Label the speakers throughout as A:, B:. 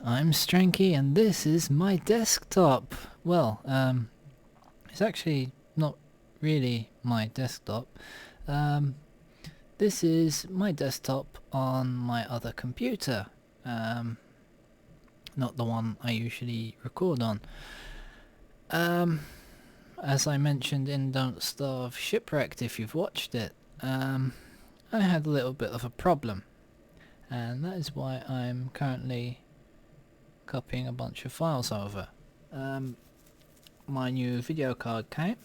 A: I'm Stranky and this is my desktop. Well, it's actually not really my desktop. Um, this is my desktop on my other computer. Not the one I usually record on. As I mentioned in Don't Starve Shipwrecked, if you've watched it, I had a little bit of a problem. And that is why I'm currently copying a bunch of files over. My new video card came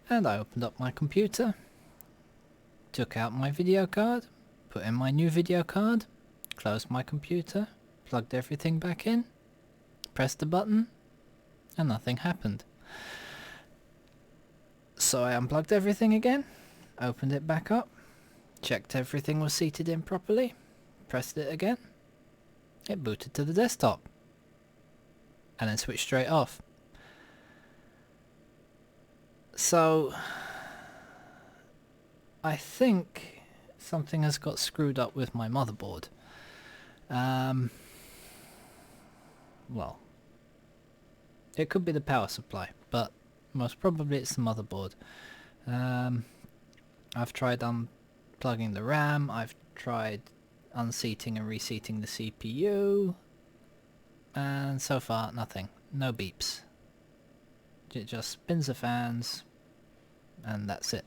A: and I opened up my computer, took out my video card, put in my new video card, closed my computer, plugged everything back in, pressed the button, and nothing happened. So I unplugged everything again, opened it back up, checked everything was seated in properly, pressed it again, it booted to the desktop, and then switched straight off. So I think something has got screwed up with my motherboard. Well, it could be the power supply, but most probably it's the motherboard. I've tried unplugging the RAM, I've tried unseating and reseating the CPU, and so far nothing. No beeps. It just spins the fans and that's it.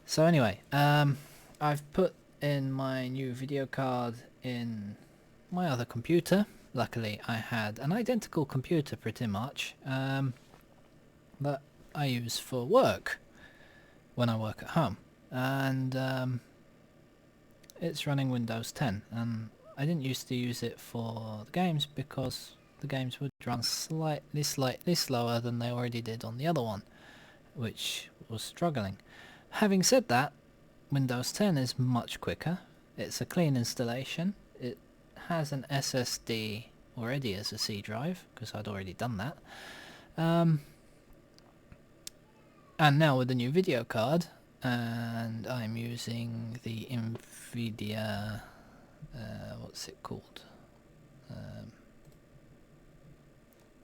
A: So anyway, I've put in my new video card in my other computer. Luckily I had an identical computer pretty much that I use for work when I work at home, and it's running Windows 10, and I didn't used to use it for the games because the games would run slightly slower than they already did on the other one, which was struggling. Having said that, Windows 10 is much quicker. It's a clean installation. It has an SSD already as a C drive, because I'd already done that. And now with the new video card, and I'm using the Nvidia, what's it called?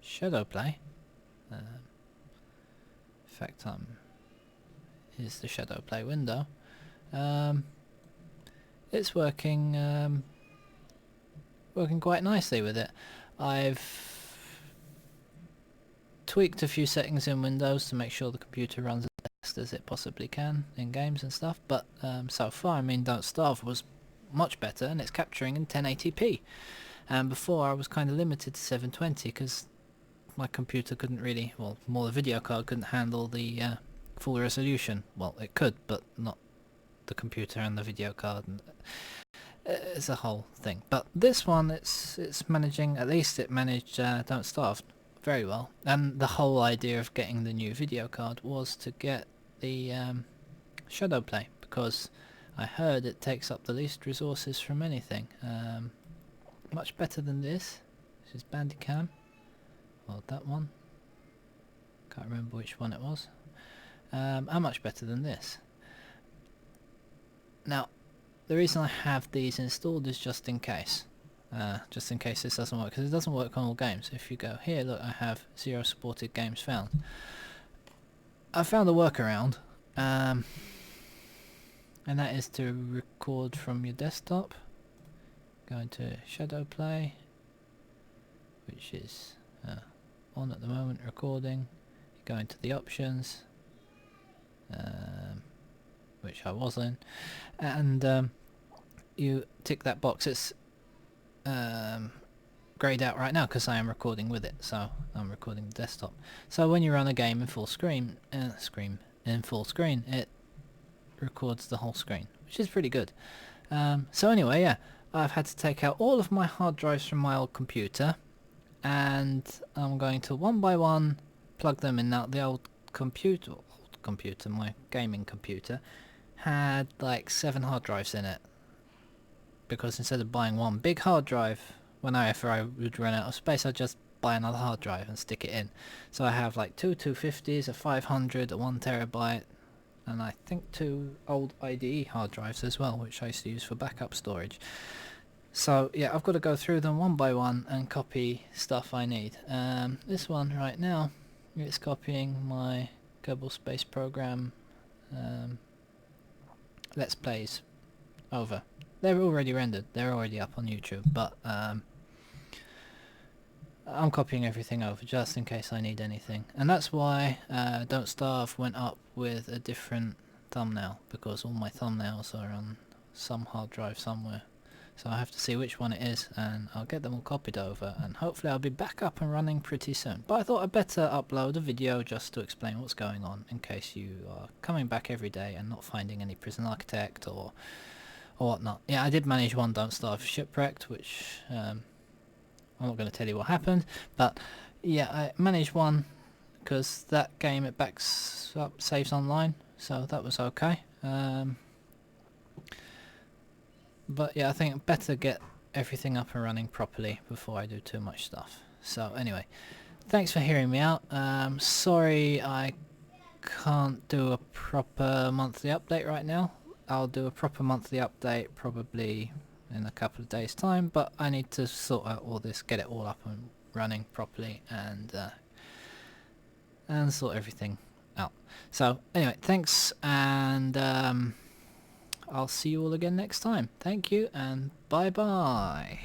A: Shadowplay. In fact, here's the Shadowplay window. It's working quite nicely with it. I've tweaked a few settings in Windows to make sure the computer runs as best as it possibly can in games and stuff, but so far, I mean, Don't Starve was much better, and it's capturing in 1080p. And before I was kind of limited to 720 because my computer couldn't really, well, more the video card couldn't handle the full resolution. Well, it could, but not the computer and the video card. And it's a whole thing. But this one, it's managing. At least it managed Don't Starve very well. And the whole idea of getting the new video card was to get the Shadowplay, because I heard it takes up the least resources from anything. Much better than this. This is Bandicam. Well, that one. Can't remember which one it was. And much better than this. Now, the reason I have these installed is just in case. Just in case this doesn't work, because it doesn't work on all games. If you go here, look, I have 0 supported games found. I found a workaround, and that is to record from your desktop. Go into Shadowplay, which is on at the moment, recording. You go into the options, which I was in, and you tick that box. It's grayed out right now because I am recording with it, so I'm recording the desktop. So when you run a game in full screen, it records the whole screen, which is pretty good. So anyway, yeah, I've had to take out all of my hard drives from my old computer, and I'm going to one by one plug them in. Now the old computer, my gaming computer, had like 7 hard drives in it, because instead of buying one big hard drive, whenever I would run out of space, I'd just buy another hard drive and stick it in. So I have like 2 250s, a 500, a 1 terabyte, and I think 2 old IDE hard drives as well, which I used to use for backup storage. So yeah, I've got to go through them one by one and copy stuff I need. This one right now, it's copying my Kerbal Space Program Let's Plays over. They're already rendered, they're already up on YouTube, but I'm copying everything over just in case I need anything. And that's why Don't Starve went up with a different thumbnail, because all my thumbnails are on some hard drive somewhere. So I have to see which one it is, and I'll get them all copied over, and hopefully I'll be back up and running pretty soon. But I thought I'd better upload a video just to explain what's going on, in case you are coming back every day and not finding any Prison Architect or whatnot. Yeah, I did manage one Don't Starve Shipwrecked, which I'm not going to tell you what happened, but yeah, I managed one because that game, it backs up saves online, so that was okay. But yeah, I think better get everything up and running properly before I do too much stuff. So anyway, thanks for hearing me out. Sorry I can't do a proper monthly update right now. I'll do a proper monthly update probably in a couple of days time, but I need to sort out all this, get it all up and running properly, and sort everything out. So anyway, thanks, and I'll see you all again next time. Thank you, and bye bye.